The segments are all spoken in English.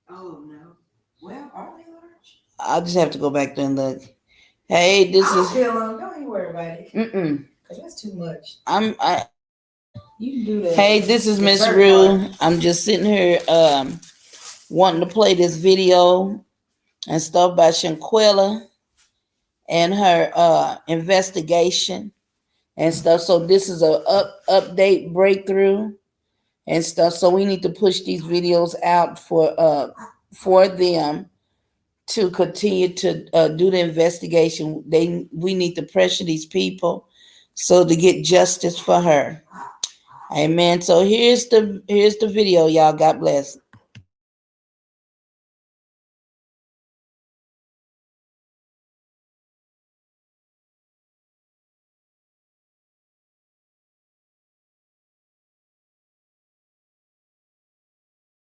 Oh no. Well, are they large? I'll just have to go back there and look. Hey, this I'll is. kill them. Don't even worry about it. Cause that's too much. I. You can do that. Hey, this is The Miss third part. Rue. I'm just sitting here wanting to play this video and stuff by Shanquella and her investigation and stuff. So this is a update breakthrough and stuff. So we need to push these videos out for them to continue to do the investigation. We need to pressure these people so to get justice for her. Amen. So here's the video, y'all. God bless.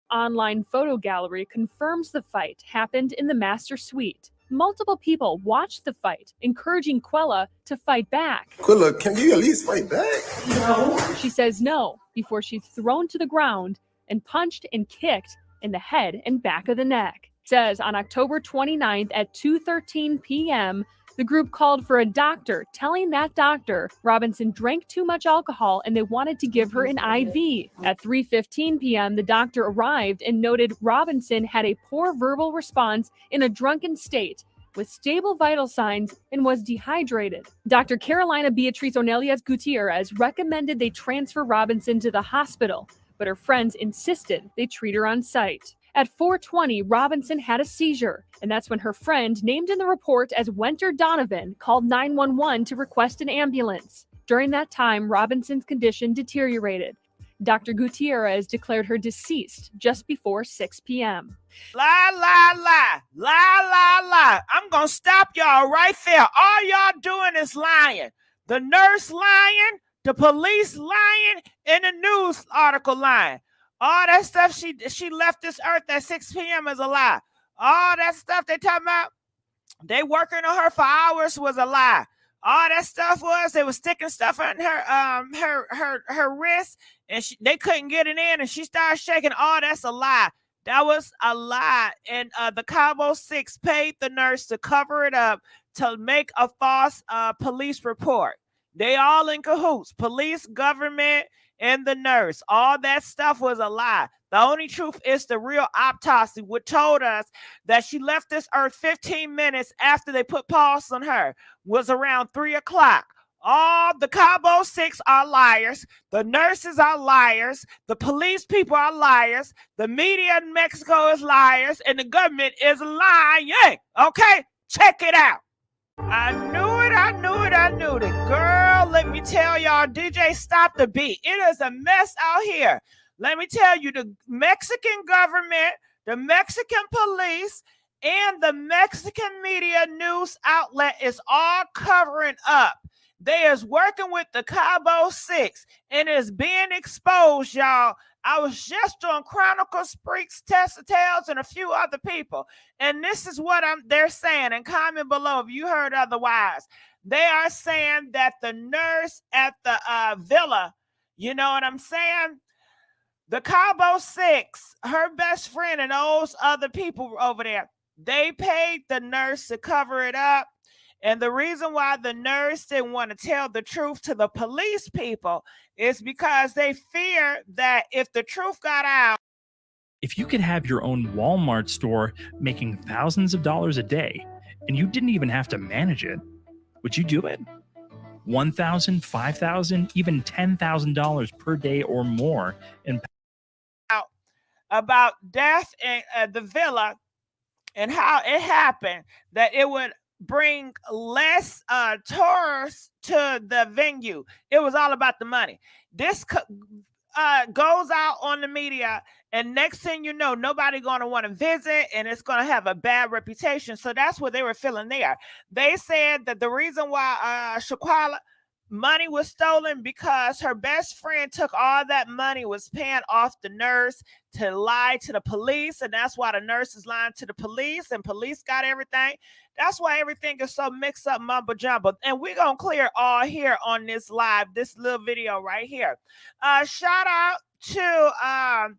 Online photo gallery confirms the fight happened in the master suite. Multiple people watched the fight, encouraging Quella to fight back. Quilla, can you at least fight back? No. She says no before she's thrown to the ground and punched and kicked in the head and back of the neck. Says on October 29th at 2:13 p.m., the group called for a doctor, telling that doctor Robinson drank too much alcohol and they wanted to give her an IV. At 3:15 p.m., the doctor arrived and noted Robinson had a poor verbal response in a drunken state with stable vital signs and was dehydrated. Dr. Carolina Beatriz Onelias Gutierrez recommended they transfer Robinson to the hospital, but her friends insisted they treat her on site. At 4:20, Robinson had a seizure, and that's when her friend, named in the report as Wenter Donovan, called 911 to request an ambulance. During that time, Robinson's condition deteriorated. Dr. Gutierrez declared her deceased just before 6 p.m. Lie, lie, lie, lie, lie, lie. I'm going to stop y'all right there. All y'all doing is lying. The nurse lying, the police lying, and the news article lying. All that stuff she left this earth at 6 p.m. is a lie. All that stuff they talking about, they working on her for hours was a lie. All that stuff was they were sticking stuff in her wrist and they couldn't get it in and she started shaking. All that's a lie. That was a lie. And the Cabo Six paid the nurse to cover it up to make a false police report. They all in cahoots. Police, government, and the nurse. All that stuff was a lie. The only truth is the real autopsy, which told us that she left this earth 15 minutes after they put pulse on her, was around 3 o'clock. All the Cabo Six are liars. The nurses are liars. The police people are liars. The media in Mexico is liars. And the government is lying. Okay? Check it out. I knew it, I knew it, I knew it. Girl, let me tell y'all, DJ, stop the beat. It is a mess out here. Let me tell you, the Mexican government, the Mexican police, and the Mexican media news outlet is all covering up. They is working with the Cabo Six and is being exposed, y'all. I was just on Chronicle Freaks, Tessa Tales, and a few other people. And this is what they're saying. And comment below if you heard otherwise. They are saying that the nurse at the villa, you know what I'm saying? The Cabo Six, her best friend, and those other people over there, they paid the nurse to cover it up. And the reason why the nurse didn't want to tell the truth to the police people is because they fear that if the truth got out. If you could have your own Walmart store making thousands of dollars a day and you didn't even have to manage it, would you do it? $1,000, $5,000, even $10,000 per day or more in about death in the villa and how it happened, that it would bring less tourists to the venue. It was all about the money. This goes out on the media, and next thing you know, nobody gonna want to visit, and it's gonna have a bad reputation. So that's what they were feeling there. They said that the reason why Shaquala money was stolen because her best friend took all that money, was paying off the nurse to lie to the police, and that's why the nurse is lying to the police, and police got everything. That's why everything is so mixed up, mumbo jumbo. And we're gonna clear all here on this live, this little video right here. Shout out to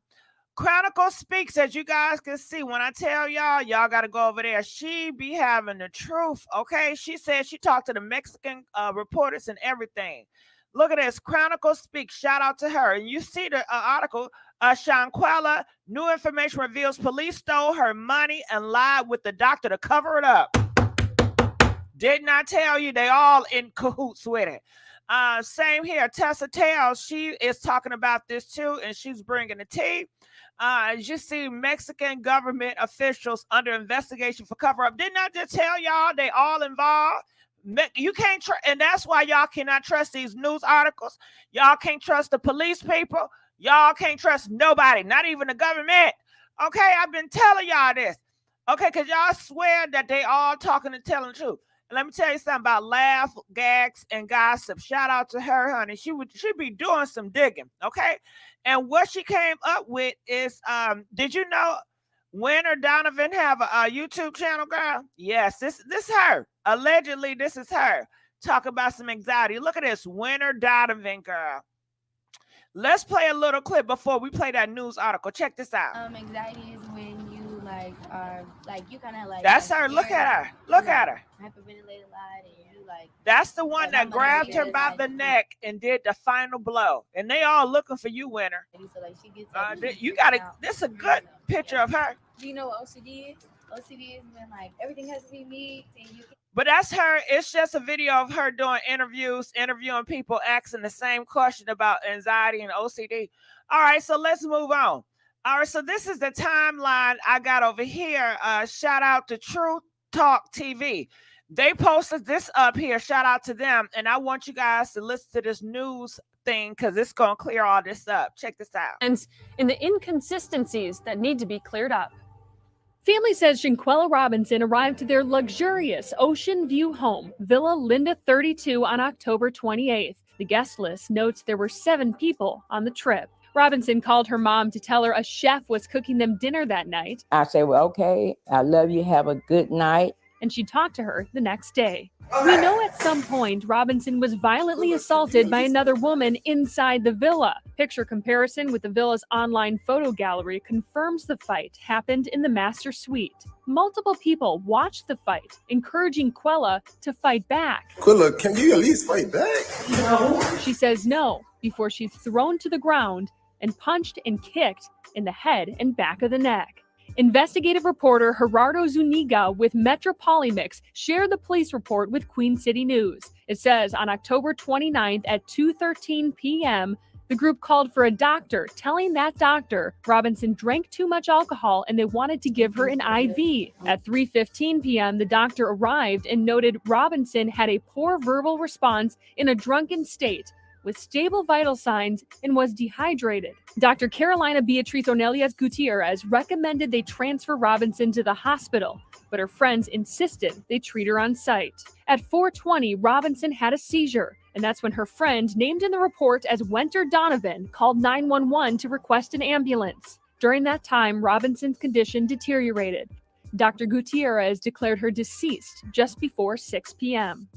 Chronicle Speaks, as you guys can see, when I tell y'all got to go over there. She be having the truth, okay? She said she talked to the Mexican reporters and everything. Look at this. Chronicle Speaks. Shout out to her. And you see the article, Shanquella, new information reveals police stole her money and lied with the doctor to cover it up. Did not tell you they all in cahoots with it. Same here. Tessa Tales, she is talking about this too, and she's bringing the tea. As you see, Mexican government officials under investigation for cover-up. Didn't I just tell y'all they all involved? You can't trust, and that's why y'all cannot trust these news articles. Y'all can't trust the police people. Y'all can't trust nobody, not even the government. Okay, I've been telling y'all this. Okay, because y'all swear that they all talking and telling the truth. And let me tell you something about laugh, gags, and gossip. Shout out to her, honey. She be doing some digging, okay? And what she came up with is, did you know Winter Donovan have a YouTube channel, girl? Yes, this her. Allegedly, this is her. Talk about some anxiety. Look at this, Winter Donovan, girl. Let's play a little clip before we play that news article. Check this out. Anxiety is when you are you kind of That's her. Look at her. Look at her. Hyperventilate a lot, and you That's the one that grabbed her by the neck and did the final blow. And they all looking for you, Winter. So she gets you got to. This is a good picture of her. Do you know what OCD is? OCD is when everything has to be neat and you. But that's her. It's just a video of her doing interviewing people, asking the same question about anxiety and OCD. All right, so let's move on. All right, so this is the timeline I got over here. Shout out to Truth Talk TV. They posted this up here. Shout out to them. And I want you guys to listen to this news thing because it's going to clear all this up. Check this out. And in the inconsistencies that need to be cleared up. Family says Shanquella Robinson arrived to their luxurious Ocean View home, Villa Linda 32, on October 28th. The guest list notes there were 7 people on the trip. Robinson called her mom to tell her a chef was cooking them dinner that night. I said, well, okay, I love you. Have a good night. And she talked to her the next day. We know at some point Robinson was violently assaulted by another woman inside the villa. Picture comparison with the villa's online photo gallery confirms the fight happened in the master suite. Multiple people watched the fight, encouraging Quella to fight back. Quilla, can you at least fight back? No. She says no before she's thrown to the ground and punched and kicked in the head and back of the neck. Investigative reporter Gerardo Zuniga with Metropolimix shared the police report with Queen City News. It says on October 29th at 2:13 p.m., the group called for a doctor, telling that doctor Robinson drank too much alcohol and they wanted to give her an IV. At 3:15 p.m., the doctor arrived and noted Robinson had a poor verbal response in a drunken state, with stable vital signs, and was dehydrated. Dr. Carolina Beatriz Onelias Gutierrez recommended they transfer Robinson to the hospital, but her friends insisted they treat her on site. At 4:20, Robinson had a seizure, and that's when her friend, named in the report as Winter Donovan, called 911 to request an ambulance. During that time, Robinson's condition deteriorated. Dr. Gutierrez declared her deceased just before 6 p.m.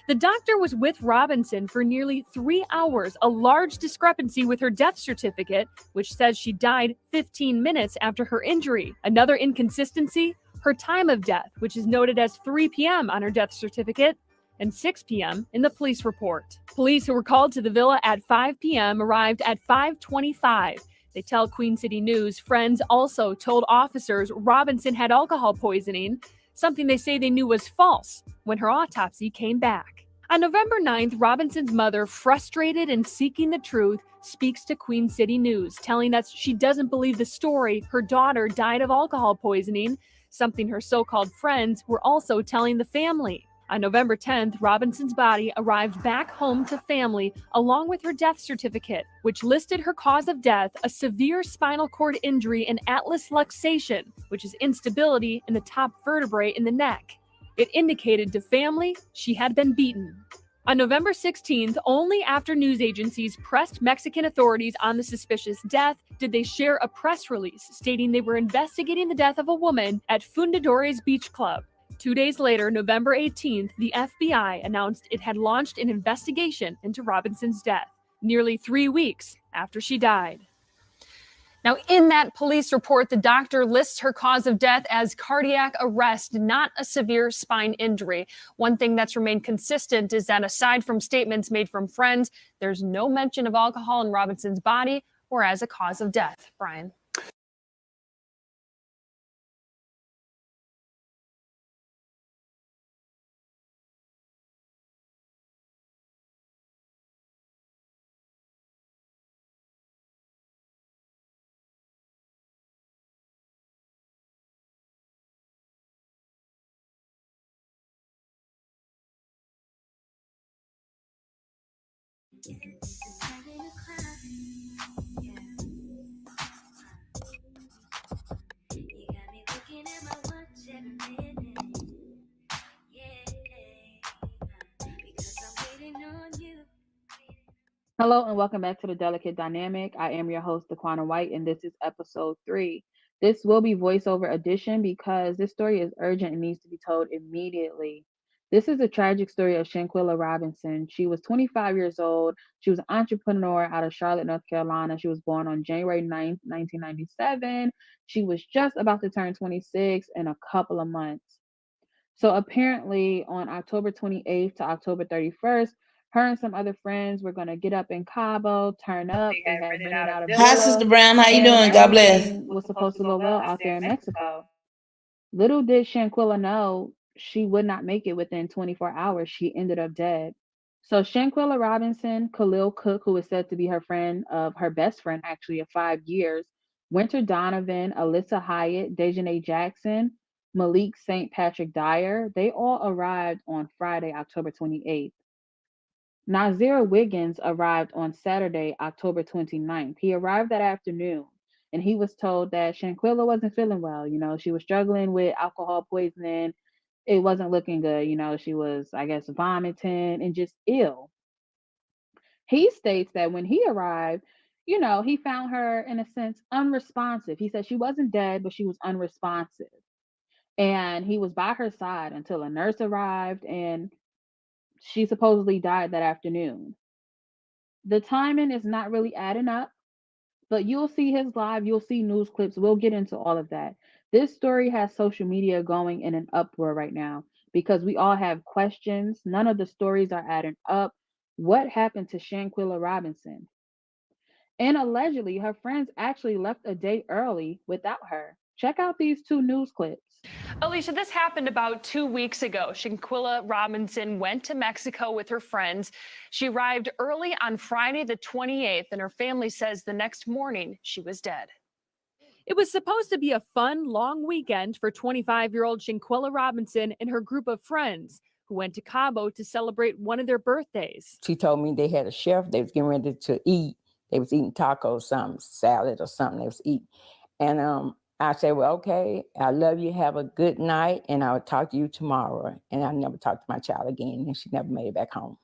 The doctor was with Robinson for nearly 3 hours, a large discrepancy with her death certificate, which says she died 15 minutes after her injury. Another inconsistency, her time of death, which is noted as 3 p.m. on her death certificate and 6 p.m. in the police report. Police who were called to the villa at 5 p.m. arrived at 5:25. They tell Queen City News friends also told officers Robinson had alcohol poisoning, something they say they knew was false when her autopsy came back. On November 9th, Robinson's mother, frustrated and seeking the truth, speaks to Queen City News, telling us she doesn't believe the story her daughter died of alcohol poisoning, something her so-called friends were also telling the family. On November 10th, Robinson's body arrived back home to family along with her death certificate, which listed her cause of death a severe spinal cord injury and atlas luxation, which is instability in the top vertebrae in the neck. It indicated to family she had been beaten. On November 16th, only after news agencies pressed Mexican authorities on the suspicious death did they share a press release stating they were investigating the death of a woman at Fundadores Beach Club. 2 days later, November 18th, the FBI announced it had launched an investigation into Robinson's death, nearly 3 weeks after she died. Now, in that police report, the doctor lists her cause of death as cardiac arrest, not a severe spine injury. One thing that's remained consistent is that aside from statements made from friends, there's no mention of alcohol in Robinson's body or as a cause of death. Brian. Hello and welcome back to The Delicate Dynamic. I am your host, Daquana White, and this is episode 3. This will be voiceover edition because this story is urgent and needs to be told immediately. This is a tragic story of Shanquella Robinson. She was 25 years old. She was an entrepreneur out of Charlotte, North Carolina. She was born on January 9th, 1997. She was just about to turn 26 in a couple of months. So apparently on October 28th to October 31st, her and some other friends were going to get up in Cabo, turn up. They had rented out a Hi, villa, Sister Brown. How you and doing? God bless. everything was supposed to go well out there in Mexico. Little did Shanquella know she would not make it within 24 hours. She ended up dead. So Shanquella Robinson, Khalil Cook, who is said to be her friend of her best friend actually of 5 years, Winter Donovan, Alyssa Hyatt, Dejanay Jackson, Malik St. Patrick Dyer, they all arrived on Friday, October 28th. Nazir Wiggins arrived on Saturday, October 29th. He arrived that afternoon and he was told that Shanquella wasn't feeling well. You know, she was struggling with alcohol poisoning. It wasn't looking good. You know, she was, I guess, vomiting and just ill. He states that when he arrived, you know, he found her, in a sense, unresponsive. He said she wasn't dead, but she was unresponsive. And he was by her side until a nurse arrived and she supposedly died that afternoon. The timing is not really adding up, but you'll see his live, you'll see news clips. We'll get into all of that. This story has social media going in an uproar right now because we all have questions. None of the stories are adding up. What happened to Shanquella Robinson? And allegedly, her friends actually left a day early without her. Check out these 2 news clips. Alicia, this happened about 2 weeks ago. Shanquella Robinson went to Mexico with her friends. She arrived early on Friday the 28th, and her family says the next morning she was dead. It was supposed to be a fun, long weekend for 25-year-old Shanquella Robinson and her group of friends who went to Cabo to celebrate one of their birthdays. She told me they had a chef. They was getting ready to eat. They was eating tacos, something, salad or something they was eating. And I said, well, okay, I love you. Have a good night. And I will talk to you tomorrow. And I never talked to my child again. And she never made it back home.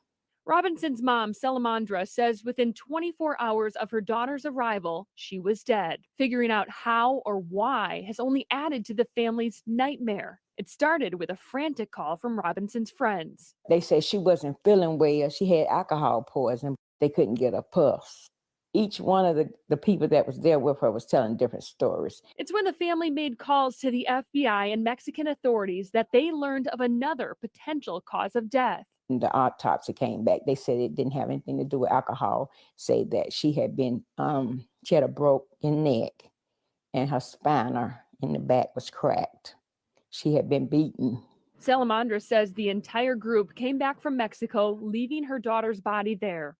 Robinson's mom, Salamandra, says within 24 hours of her daughter's arrival, she was dead. Figuring out how or why has only added to the family's nightmare. It started with a frantic call from Robinson's friends. They said she wasn't feeling well. She had alcohol poisoning. They couldn't get a pulse. Each one of the people that was there with her was telling different stories. It's when the family made calls to the FBI and Mexican authorities that they learned of another potential cause of death. The autopsy came back. They said it didn't have anything to do with alcohol. Say that she had been, she had a broken neck and her spine in the back was cracked. She had been beaten. Salamandra says the entire group came back from Mexico, leaving her daughter's body there.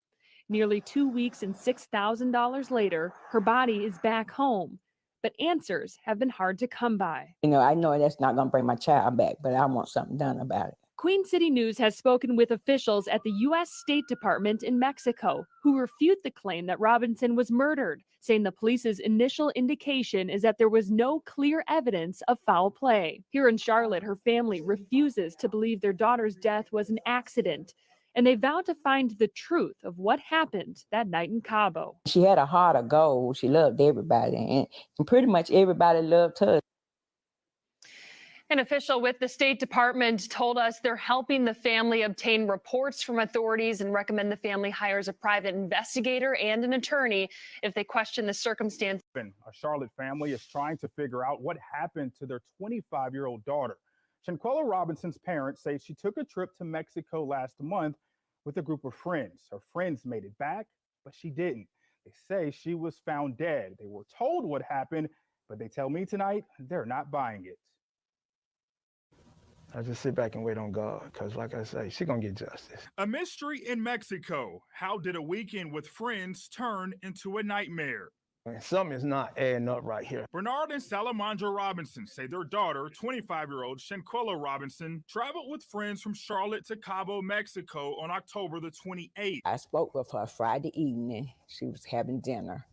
Nearly 2 weeks and $6,000 later, her body is back home. But answers have been hard to come by. You know, I know that's not going to bring my child back, but I want something done about it. Queen City News has spoken with officials at the U.S. State Department in Mexico who refute the claim that Robinson was murdered, saying the police's initial indication is that there was no clear evidence of foul play. Here in Charlotte, her family refuses to believe their daughter's death was an accident, and they vow to find the truth of what happened that night in Cabo. She had a heart of gold. She loved everybody, and pretty much everybody loved her. An official with the State Department told us they're helping the family obtain reports from authorities and recommend the family hires a private investigator and an attorney if they question the circumstance. A Charlotte family is trying to figure out what happened to their 25-year-old daughter. Shanquella Robinson's parents say she took a trip to Mexico last month with a group of friends. Her friends made it back, but she didn't. They say she was found dead. They were told what happened, but they tell me tonight they're not buying it. I just sit back and wait on God, because like I say, she's going to get justice. A mystery in Mexico. How did a weekend with friends turn into a nightmare? Something is not adding up right here. Bernard and Salamandra Robinson say their daughter, 25-year-old Shanquella Robinson, traveled with friends from Charlotte to Cabo, Mexico on October the 28th. I spoke with her Friday evening. She was having dinner.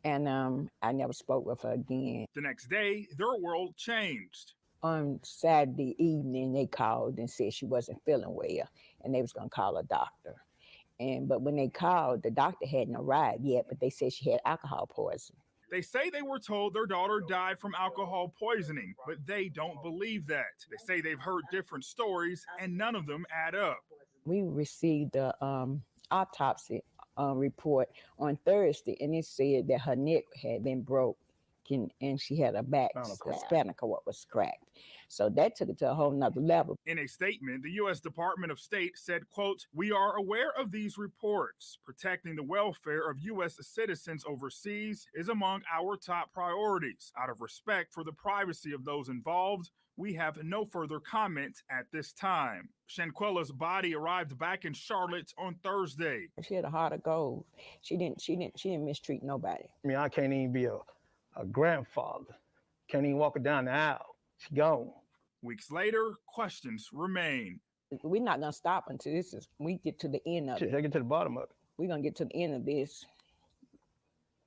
And I never spoke with her again. The next day, their world changed. On Saturday evening, they called and said she wasn't feeling well, and they was going to call a doctor. But when they called, the doctor hadn't arrived yet, but they said she had alcohol poisoning. They say they were told their daughter died from alcohol poisoning, but they don't believe that. They say they've heard different stories, and none of them add up. We received the autopsy report on Thursday, and it said that her neck had been broke. And she had a back spinal cord was cracked. So that took it to a whole nother level. In a statement, the U.S. Department of State said, quote, "We are aware of these reports. Protecting the welfare of U.S. citizens overseas is among our top priorities. Out of respect for the privacy of those involved, we have no further comment at this time." Shanquella's body arrived back in Charlotte on Thursday. She had a heart of gold. She didn't mistreat nobody. I mean, I can't even be a grandfather. Can't even walk her down the aisle. She gone. Weeks later, questions remain. We're not gonna stop until we get to the end of it. They get to the bottom of it. We're gonna get to the end of this.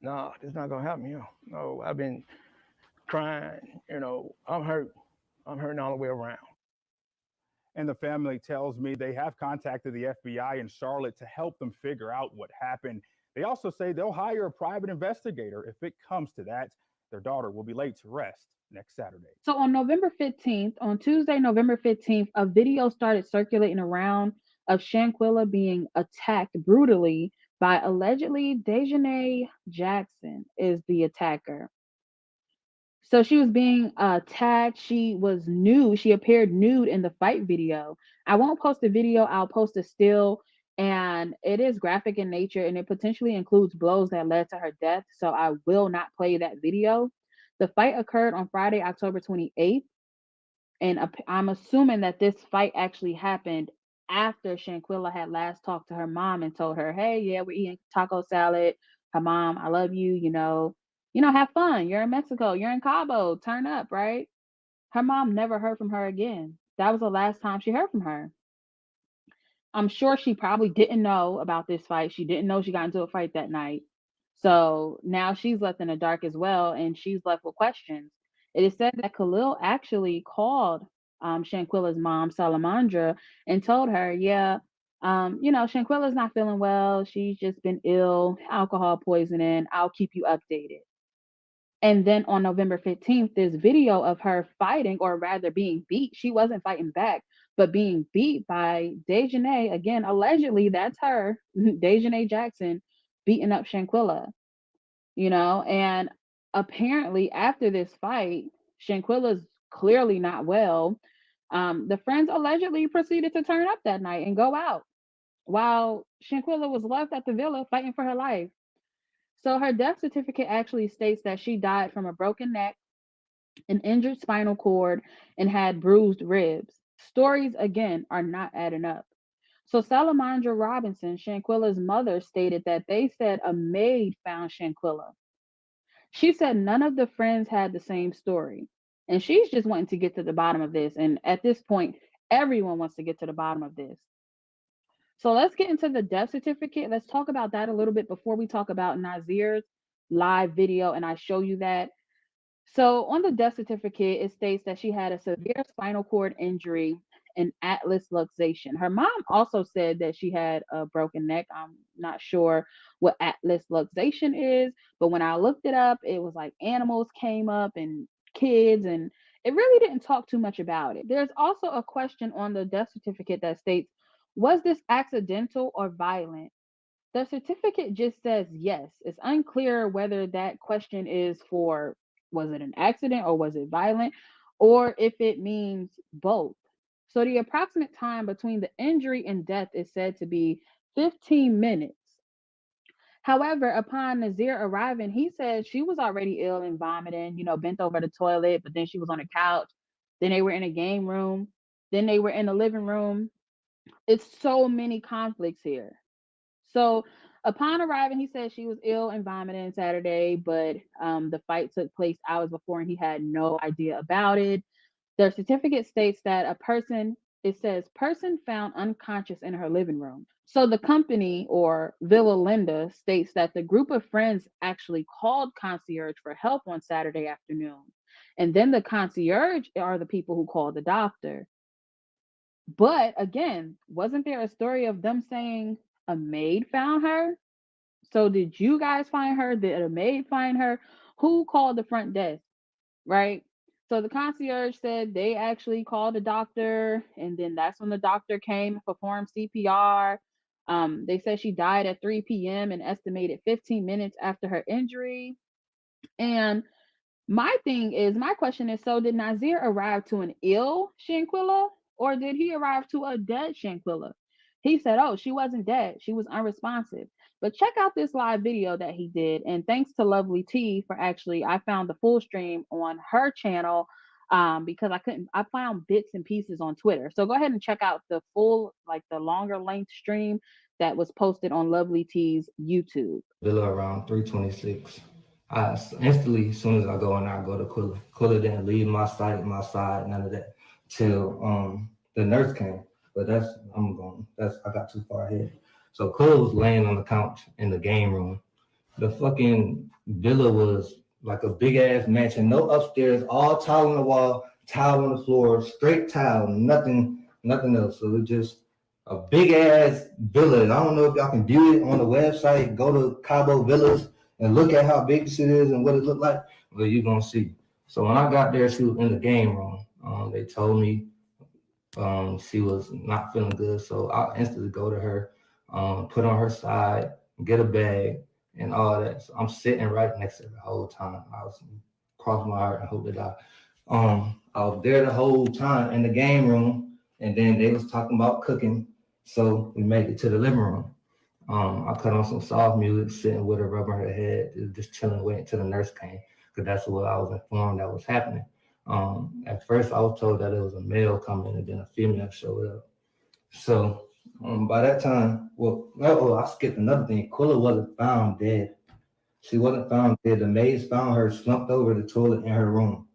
No, it's not gonna happen. No, I've been crying. I'm hurt. I'm hurting all the way around. And the family tells me they have contacted the FBI in Charlotte to help them figure out what happened. They also say they'll hire a private investigator if it comes to that. Their daughter will be laid to rest next Saturday. So on Tuesday, November 15th, a video started circulating around of Shanquella being attacked brutally by allegedly Dejanay Jackson is the attacker. So she was being attacked. She was nude. She appeared nude in the fight video. I won't post the video. I'll post a still. And it is graphic in nature, and it potentially includes blows that led to her death. So I will not play that video. The fight occurred on Friday, October 28th. And I'm assuming that this fight actually happened after Shanquella had last talked to her mom and told her, hey, yeah, we're eating taco salad. Her mom, I love you, have fun. You're in Mexico. You're in Cabo. Turn up, right? Her mom never heard from her again. That was the last time she heard from her. I'm sure she probably didn't know about this fight. She didn't know she got into a fight that night. So now she's left in the dark as well, and she's left with questions. It is said that Khalil actually called Shanquella's mom, Salamandra, and told her, Shanquella's not feeling well. She's just been ill, alcohol poisoning. I'll keep you updated. And then on November 15th, this video of her fighting, or rather being beat. She wasn't fighting back, but being beat by Dejanay. Again, allegedly, that's her, Dejanay Jackson, beating up Shanquella. And apparently after this fight, Shanquella's clearly not well. The friends allegedly proceeded to turn up that night and go out while Shanquella was left at the villa fighting for her life. So her death certificate actually states that she died from a broken neck, an injured spinal cord, and had bruised ribs. Stories, again, are not adding up. So Salamandra Robinson, Shanquella's mother, stated that they said a maid found Shanquella. She said none of the friends had the same story. And she's just wanting to get to the bottom of this. And at this point, everyone wants to get to the bottom of this. So let's get into the death certificate. Let's talk about that a little bit before we talk about Nazir's live video and I show you that. So on the death certificate, it states that she had a severe spinal cord injury and atlas luxation. Her mom also said that she had a broken neck. I'm not sure what atlas luxation is, but when I looked it up, it was like animals came up and kids, and it really didn't talk too much about it. There's also a question on the death certificate that states, was this accidental or violent? The certificate just says yes. It's unclear whether that question is for, was it an accident or was it violent, or if it means both. So the approximate time between the injury and death is said to be 15 minutes. However, upon Nazir arriving, he said she was already ill and vomiting, bent over the toilet, but then she was on the couch. Then they were in a game room. Then they were in the living room. It's so many conflicts here. So upon arriving, he said she was ill and vomiting Saturday, but the fight took place hours before and he had no idea about it. The certificate states that it says person found unconscious in her living room. So the company, or Villa Linda, states that the group of friends actually called concierge for help on Saturday afternoon. And then the concierge are the people who called the doctor. But again, wasn't there a story of them saying a maid found her? So did you guys find her? Did a maid find her? Who called the front desk? Right? So the concierge said they actually called the doctor, and then that's when the doctor came and performed CPR. They said she died at 3 p.m. and estimated 15 minutes after her injury. And my question is, so did Nazir arrive to an ill Shanquella, or did he arrive to a dead Shanquella? He said, oh, she wasn't dead. She was unresponsive. But check out this live video that he did. And thanks to Lovely T for I found the full stream on her channel because I found bits and pieces on Twitter. So go ahead and check out the full, the longer length stream that was posted on Lovely T's YouTube. Villa around 326. I instantly, as soon as I go in, I go to Quilla. Quilla didn't leave my side, none of that, till the nurse came. But I got too far ahead. So Quilla was laying on the couch in the game room. The fucking villa was like a big ass mansion, no upstairs, all tile on the wall, tile on the floor, straight tile, nothing else. So it was just a big ass villa. And I don't know if y'all can view it on the website. Go to Cabo Villas and look at how big this is and what it looked like. Well, you're gonna see. So when I got there, she was in the game room. They told me she was not feeling good. So I instantly go to her, put on her side, get a bag and all that. So I'm sitting right next to her the whole time. I was crossing my heart and hope that I was there the whole time in the game room. And then they was talking about cooking. So we made it to the living room. I cut on some soft music, sitting with her, rubbing her head, just chilling, waiting until the nurse came, because that's what I was informed that was happening. At first, I was told that it was a male coming, and then a female showed up. So by that time, I skipped another thing. Quilla wasn't found dead. She wasn't found dead. The maids found her slumped over the toilet in her room.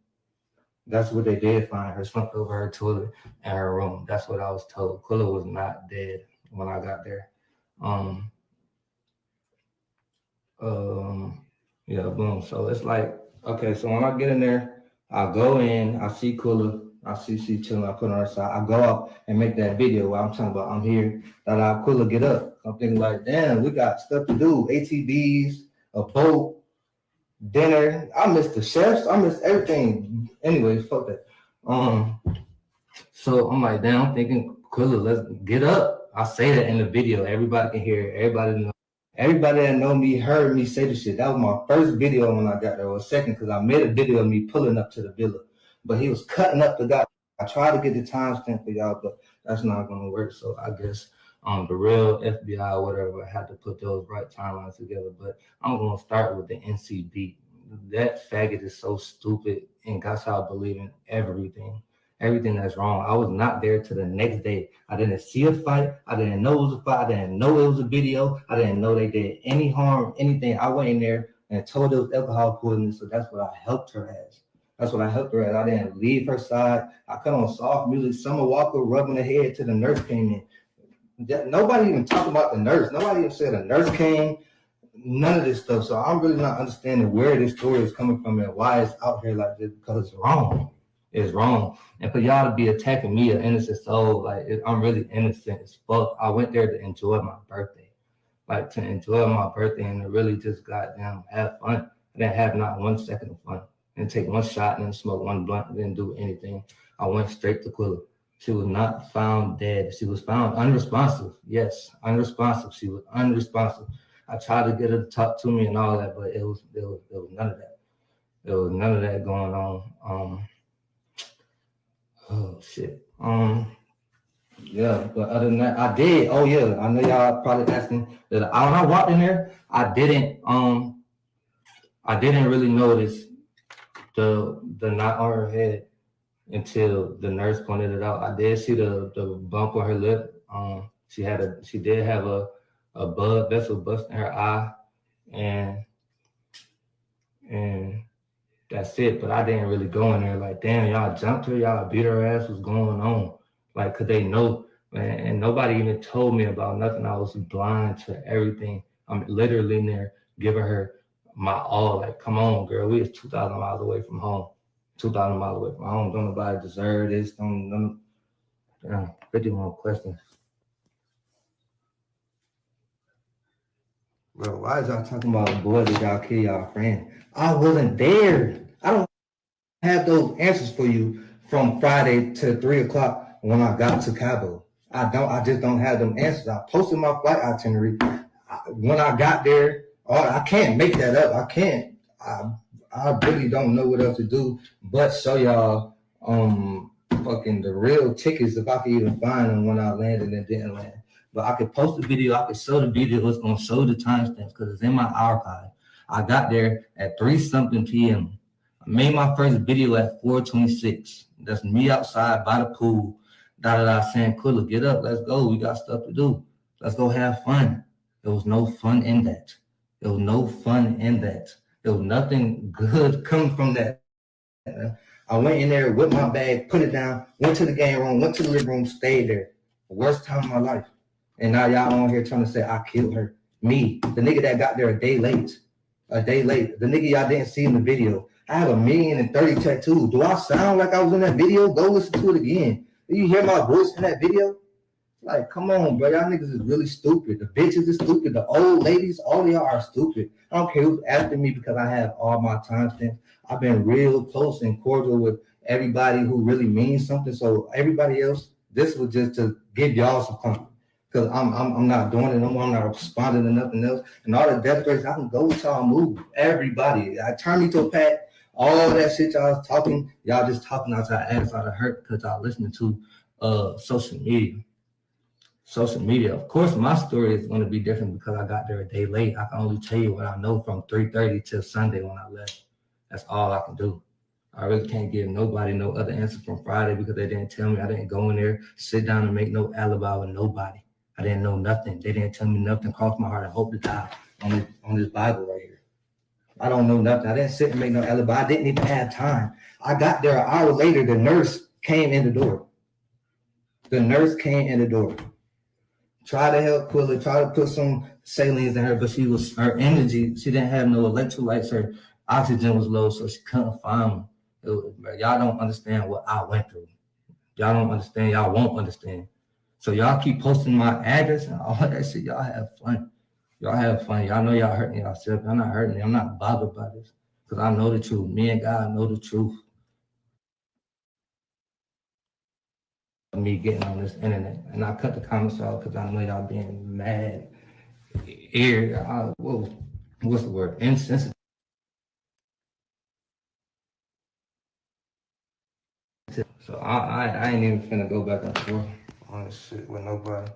That's what they did find her, slumped over her toilet in her room. That's what I was told. Quilla was not dead when I got there. Yeah, boom. So it's like, okay, so when I get in there, I go in, I see Quilla, I see she chilling, I put her on her side. I go out and make that video where I'm talking about I'm here, that I Quilla get up. I'm thinking like, damn, we got stuff to do. ATVs, a boat, dinner. I missed the chefs, I missed everything. Anyways, fuck that. So I'm like, damn, I'm thinking, Quilla, let's get up. I say that in the video. Everybody can hear it. Everybody that know me heard me say the shit. That was my first video when I got there, or second, because I made a video of me pulling up to the villa. But he was cutting up the guy. I tried to get the timestamp for y'all, but that's not going to work. So I guess the real FBI or whatever had to put those right timelines together. But I'm going to start with the NCB. That faggot is so stupid and got y'all believing everything that's wrong. I was not there till the next day. I didn't see a fight. I didn't know it was a fight. I didn't know it was a video. I didn't know they did any harm, anything. I went in there and told it was alcohol poisoning, so that's what I helped her as. I didn't leave her side. I cut on soft music. Summer Walker rubbing her head till the nurse came in. Nobody even talked about the nurse. Nobody even said a nurse came. None of this stuff. So I'm really not understanding where this story is coming from and why it's out here like this, because it's wrong. It's wrong. And for y'all to be attacking me, an innocent soul, I'm really innocent as fuck. I went there to enjoy my birthday. And to really just goddamn have fun. I didn't have not 1 second of fun. Didn't take one shot, didn't smoke one blunt, didn't do anything. I went straight to Quilla. She was not found dead. She was found unresponsive. Yes, unresponsive. She was unresponsive. I tried to get her to talk to me and all that, but it was none of that. There was none of that going on. Oh shit. Yeah, but other than that, I did. Oh yeah, I know y'all probably asking that. When I walked in there, I didn't really notice the knot on her head until the nurse pointed it out. I did see the bump on her lip. She did have a blood vessel bust in her eye, and that's it. But I didn't really go in there like, damn, y'all jumped her, y'all beat her ass, what's going on? Like, could they know? Man, and nobody even told me about nothing. I was blind to everything. I'm literally in there giving her my all. Like, come on, girl, we was 2,000 miles away from home. 2,000 miles away from home. Don't nobody deserve this. Damn, 51 questions. Bro, why is y'all talking about a boy that y'all kill y'all friend? I wasn't there. I don't have those answers for you from Friday to 3 o'clock when I got to Cabo. I just don't have them answers. I posted my flight itinerary. When I got there, I can't make that up. I can't. I really don't know what else to do but show y'all fucking the real tickets if I could even find them when I landed and didn't land. But I could post the video, I could show the video, it's gonna show the timestamps because it's in my archive. I got there at 3-something p.m. I made my first video at 4:26. That's me outside by the pool, saying, Quilla, get up, let's go. We got stuff to do. Let's go have fun. There was no fun in that. There was no fun in that. There was nothing good coming from that. I went in there with my bag, put it down, went to the game room, went to the living room, stayed there. Worst time of my life. And now y'all on here trying to say I killed her. Me, the nigga that got there a day late. The nigga y'all didn't see in the video. I have 1,030,000 tattoos. Do I sound like I was in that video? Go listen to it again. Do you hear my voice in that video? Like, come on, bro. Y'all niggas is really stupid. The bitches is stupid. The old ladies, all of y'all are stupid. I don't care who's after me because I have all my timestamps. I've been real close and cordial with everybody who really means something. So everybody else, this was just to give y'all some comfort. Because I'm not doing it no more. I'm not responding to nothing else. And all the death threats, I can go with y'all move. Everybody. I turn me to a pack. All that shit y'all was talking, y'all just talking out your ass out of hurt because y'all listening to social media. Social media. Of course, my story is going to be different because I got there a day late. I can only tell you what I know from 3:30 till Sunday when I left. That's all I can do. I really can't give nobody no other answer from Friday because they didn't tell me. I didn't go in there, sit down and make no alibi with nobody. I didn't know nothing. They didn't tell me nothing. Cross my heart and hope to die on this Bible right here. I don't know nothing. I didn't sit and make no alibi. I didn't even have time. I got there an hour later. The nurse came in the door. Try to help Quilla, try to put some salines in her, but her energy, she didn't have no electrolytes. Her oxygen was low, so she couldn't find them. Y'all don't understand what I went through. Y'all don't understand. Y'all won't understand. So y'all keep posting my address and all that shit. Y'all have fun. Y'all know y'all hurting yourself. I'm not hurting me. I'm not bothered by this because I know the truth. Me and God know the truth. Me getting on this internet, and I cut the comments off because I know y'all being mad. What's the word? Insensitive. So I ain't even finna go back and forth on this shit with nobody.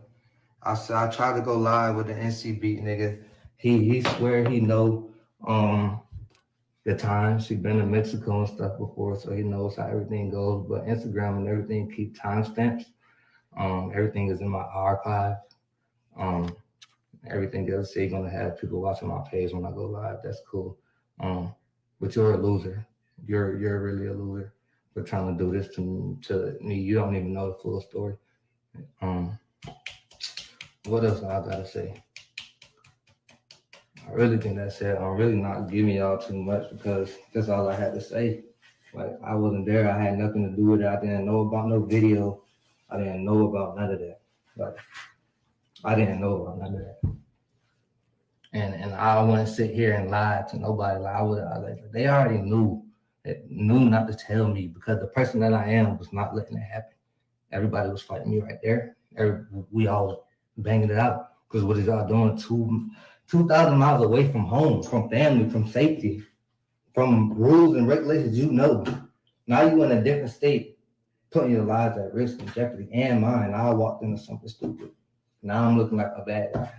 I tried to go live with the NC Beat nigga. He swear he know the times. He been to Mexico and stuff before, so he knows how everything goes. But Instagram and everything keep timestamps. Everything is in my archive. Everything else, so you're gonna have people watching my page when I go live. That's cool. But you're a loser. You're really a loser for trying to do this to me. You don't even know the full story. What else I gotta say? I really think that's it. I'm really not giving y'all too much because that's all I had to say. Like, I wasn't there. I had nothing to do with it. I didn't know about no video. I didn't know about none of that. Like, I didn't know about none of that. And I wouldn't sit here and lie to nobody. Like, they already knew. knew not to tell me because the person that I am was not letting it happen. Everybody was fighting me right there. We all banging it out because what is y'all doing 2,000 miles away from home, from family, from safety, from rules and regulations, Now you in a different state, putting your lives at risk and jeopardy and mine. I walked into something stupid. Now I'm looking like a bad guy.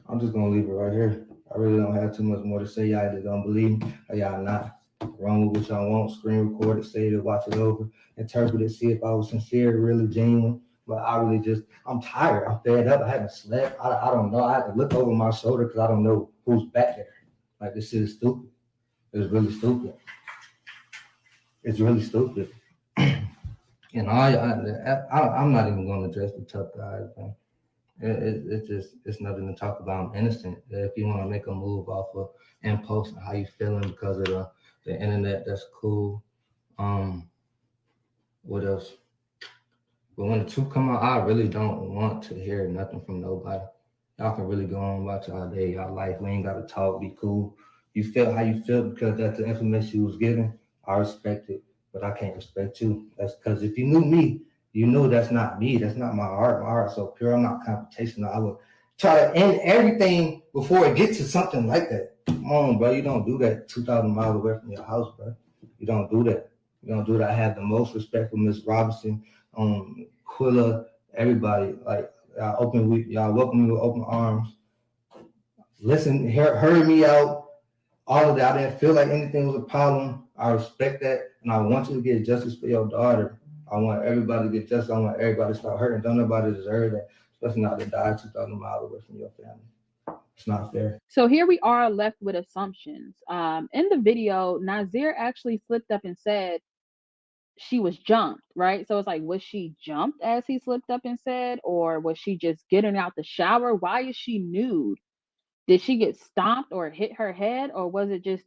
I'm just gonna leave it right here. I really don't have too much more to say. Y'all either don't believe me or y'all not. Run with what y'all want, screen record it, save it, watch it over, interpret it, see if I was sincere, really genuine. But I'm tired. I'm fed up. I haven't slept. I don't know. I have to look over my shoulder because I don't know who's back there. Like, this shit is stupid. It's really stupid. It's really stupid. I'm not even going to address the tough guys, man. It's nothing to talk about. I'm innocent. If you want to make a move off of impulse and how you feeling because of the internet, that's cool. What else? But when the truth come out, I really don't want to hear nothing from nobody. Y'all can really go on about y'all day, y'all life. We ain't got to talk, be cool. You feel how you feel because that's the information you was given. I respect it, but I can't respect you. That's because if you knew me, you know that's not me. That's not my art. My art's so pure. I'm not computational. I would try to end everything before it gets to something like that. Come on, bro. You don't do that 2,000 miles away from your house, bro. You don't do that. You don't do that. I have the most respect for Miss Robinson, Quilla, everybody. Like, y'all welcome me with open arms. Listen, heard me out. All of that. I didn't feel like anything was a problem. I respect that, and I want you to get justice for your daughter. I want everybody to get justice. I want everybody to start hurting. Don't nobody deserve that, especially not to die 2,000 miles away from your family. It's not fair. So here we are left with assumptions. In the video, Nazir actually slipped up and said she was jumped, right? So it's like, was she jumped as he slipped up and said, or was she just getting out the shower? Why is she nude? Did she get stomped or hit her head, or was it just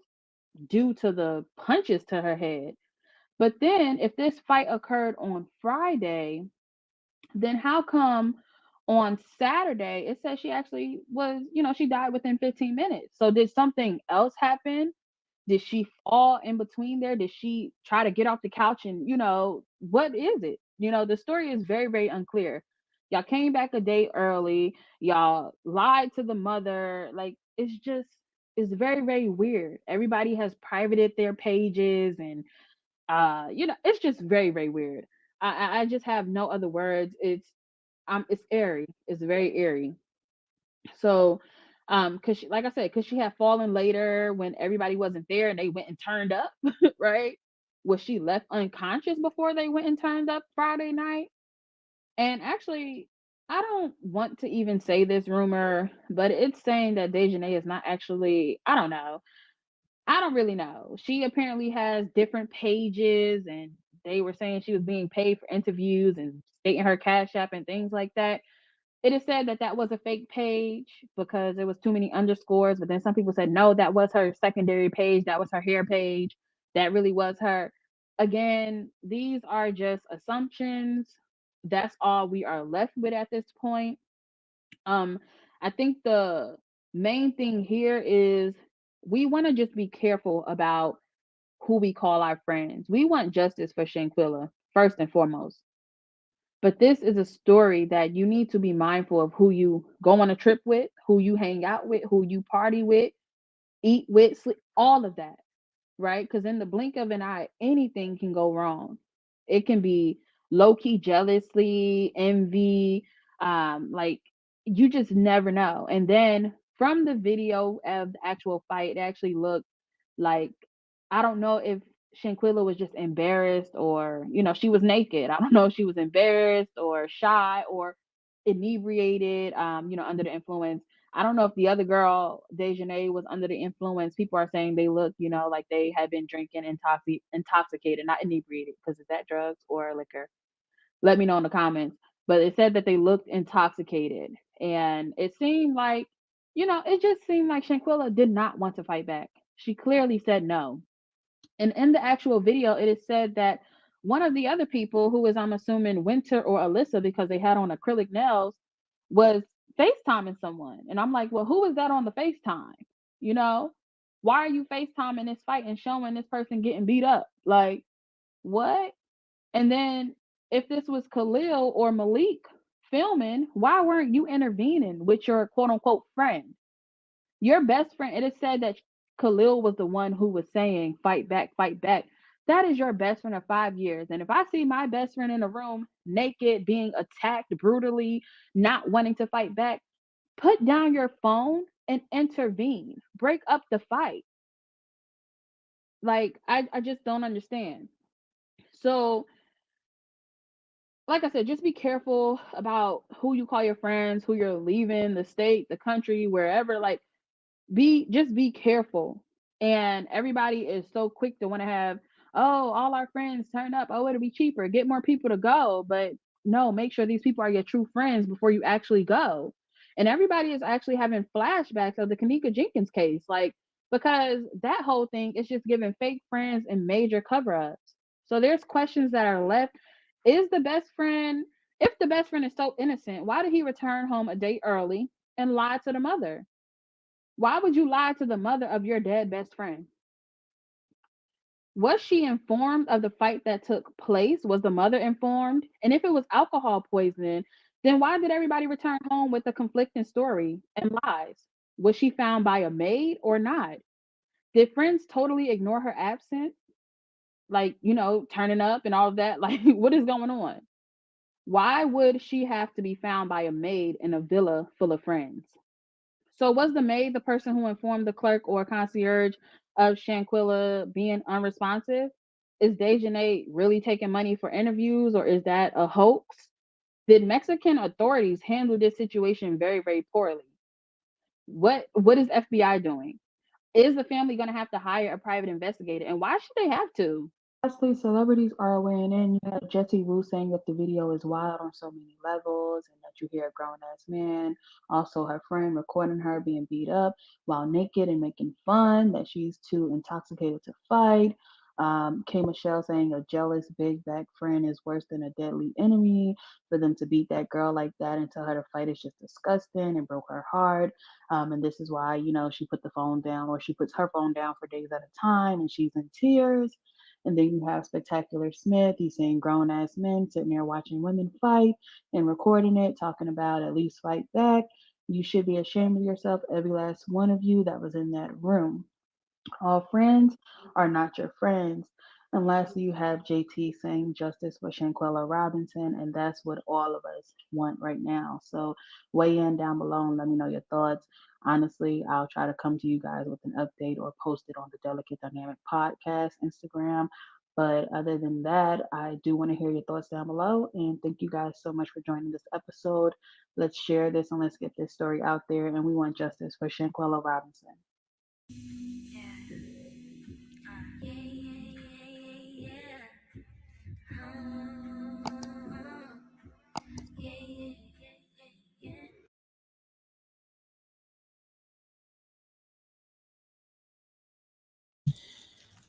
due to the punches to her head? But then if this fight occurred on Friday, then how come on Saturday it says she actually was, she died within 15 minutes? So did something else happen? Did she fall in between there? Did she try to get off the couch and, what is it? The story is very, very unclear. Y'all came back a day early. Y'all lied to the mother. Like, it's very, very weird. Everybody has privated their pages and, it's just very, very weird. I just have no other words. It's airy. It's very airy. So, cause like I said, cause she had fallen later when everybody wasn't there and they went and turned up, right? Was she left unconscious before they went and turned up Friday night? And actually, I don't want to even say this rumor, but it's saying that Dejanay is not actually, I don't know. I don't really know. She apparently has different pages and they were saying she was being paid for interviews and stating her cash app and things like that. It is said that that was a fake page because there was too many underscores, but then some people said no, that was her secondary page, that was her hair page, that really was her. Again, these are just assumptions. That's all we are left with at this point. I think the main thing here is we want to just be careful about who we call our friends. We want justice for Shanquella first and foremost. But this is a story that you need to be mindful of who you go on a trip with, who you hang out with, who you party with, eat with, sleep, all of that, right? Because in the blink of an eye, anything can go wrong. It can be low key jealousy, envy, like you just never know. And then from the video of the actual fight, it actually looked like, I don't know if Shanquella was just embarrassed or, she was naked. I don't know if she was embarrassed or shy or inebriated, under the influence. I don't know if the other girl, Dejanay, was under the influence. People are saying they look, like they had been drinking intoxicated, not inebriated, because is that drugs or liquor? Let me know in the comments. But it said that they looked intoxicated. And it seemed like, it just seemed like Shanquella did not want to fight back. She clearly said no. And in the actual video, it is said that one of the other people, who is, I'm assuming, Winter or Alyssa, because they had on acrylic nails, was FaceTiming someone. And I'm like, well, who is that on the FaceTime? Why are you FaceTiming this fight and showing this person getting beat up? Like, what? And then if this was Khalil or Malik filming, why weren't you intervening with your quote unquote friend? Your best friend, it is said that Khalil was the one who was saying, fight back, fight back. That is your best friend of 5 years. And if I see my best friend in a room naked, being attacked brutally, not wanting to fight back, put down your phone and intervene. Break up the fight. Like, I just don't understand. So, like I said, just be careful about who you call your friends, who you're leaving, the state, the country, wherever. Like, be careful. And everybody is so quick to want to have, oh, all our friends turn up, oh, it'll be cheaper, get more people to go. But no, make sure these people are your true friends before you actually go. And everybody is actually having flashbacks of the Kanika Jenkins case, like, because that whole thing is just giving fake friends and major cover-ups. So there's questions that are left. Is the best friend, if the best friend is so innocent, why did he return home a day early and lie to the mother? Why would you lie to the mother of your dead best friend? Was she informed of the fight that took place? Was the mother informed? And if it was alcohol poisoning, then why did everybody return home with a conflicting story and lies? Was she found by a maid or not? Did friends totally ignore her absence? Like, turning up and all of that? Like, what is going on? Why would she have to be found by a maid in a villa full of friends? So was the maid the person who informed the clerk or concierge of Shanquella being unresponsive? Is Dejanay really taking money for interviews, or is that a hoax? Did Mexican authorities handle this situation very, very poorly? What is FBI doing? Is the family going to have to hire a private investigator? And why should they have to? Lastly, celebrities are weighing in. You have Jesse Wu saying that the video is wild on so many levels and that you hear a grown ass man. Also, her friend recording her being beat up while naked and making fun that she's too intoxicated to fight. K. Michelle saying a jealous big back friend is worse than a deadly enemy. For them to beat that girl like that and tell her to fight is just disgusting and broke her heart. And this is why, she put the phone down, or she puts her phone down for days at a time and she's in tears. And then you have Spectacular Smith. He's saying grown ass men sitting there watching women fight and recording it, talking about at least fight back. You should be ashamed of yourself, every last one of you that was in that room. All friends are not your friends. Unless you have JT saying justice for Shanquella Robinson, and that's what all of us want right now. So weigh in down below and let me know your thoughts. Honestly, I'll try to come to you guys with an update or post it on the Delicate Dynamic Podcast Instagram. But other than that, I do want to hear your thoughts down below. And thank you guys so much for joining this episode. Let's share this and let's get this story out there. And we want justice for Shanquella Robinson.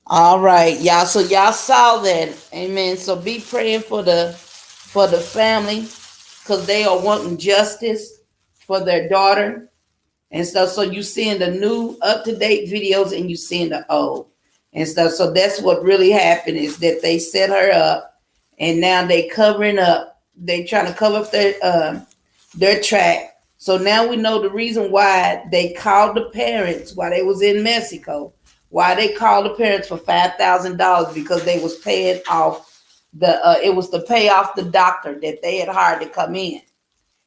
All right, y'all. So y'all saw that, amen. So be praying for the family, because they are wanting justice for their daughter and stuff. So you seeing the new up to date videos and you seeing the old and stuff. So that's what really happened, is that they set her up and now they covering up. They trying to cover up their track. So now we know the reason why they called the parents while they was in Mexico. Why they called the parents for $5,000, because they was paying off it was to pay off the doctor that they had hired to come in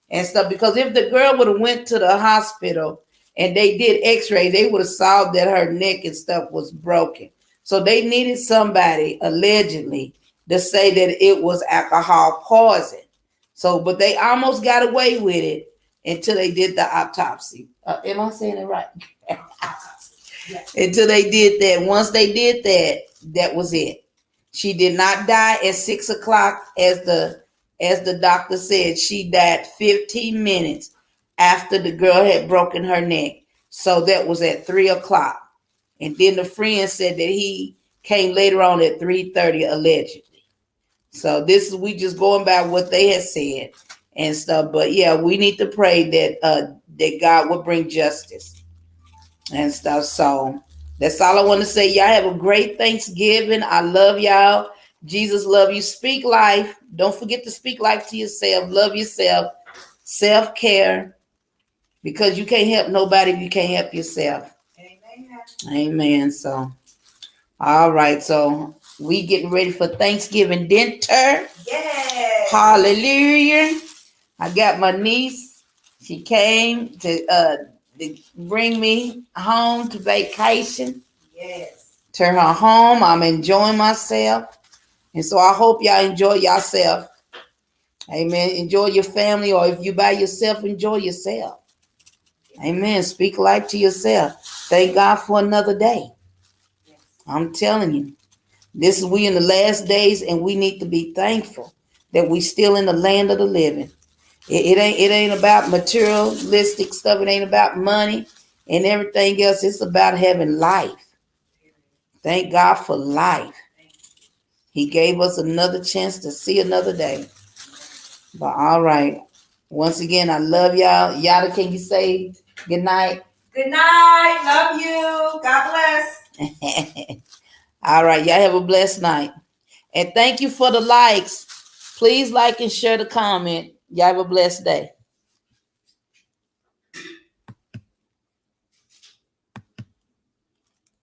and stuff. Because if the girl would have went to the hospital and they did x-ray, they would have saw that her neck and stuff was broken. So they needed somebody allegedly to say that it was alcohol poison. So, but they almost got away with it until they did the autopsy. Am I saying it right? Until they did that. Once they did that, that was it. She did not die at 6 o'clock as the doctor said. She died 15 minutes after the girl had broken her neck. So that was at 3 o'clock. And then the friend said that he came later on at 3:30 allegedly. So we just going by what they had said and stuff. But yeah, we need to pray that God will bring justice and stuff. So That's all I want to say. Y'all have a great Thanksgiving. I love y'all. Jesus love you. Speak life. Don't forget to speak life to yourself. Love yourself. Self-care. Because you can't help nobody if you can't help yourself. Amen. Amen. So, all right. So we getting ready for Thanksgiving dinner. Yes. Hallelujah. I got my niece. She came to bring me home to vacation. Yes. To her home. I'm enjoying myself. And so I hope y'all enjoy yourself. Amen. Enjoy your family, or if you by yourself, enjoy yourself. Amen. Speak life to yourself. Thank God for another day. I'm telling you, we in the last days, and we need to be thankful that we still in the land of the living. It ain't about materialistic stuff. It ain't about money and everything else. It's about having life. Thank God for life. He gave us another chance to see another day. But all right. Once again, I love y'all. Yada, can you say good night? Good night. Love you. God bless. All right. Y'all have a blessed night. And thank you for the likes. Please like and share the comment. Y'all have a blessed day.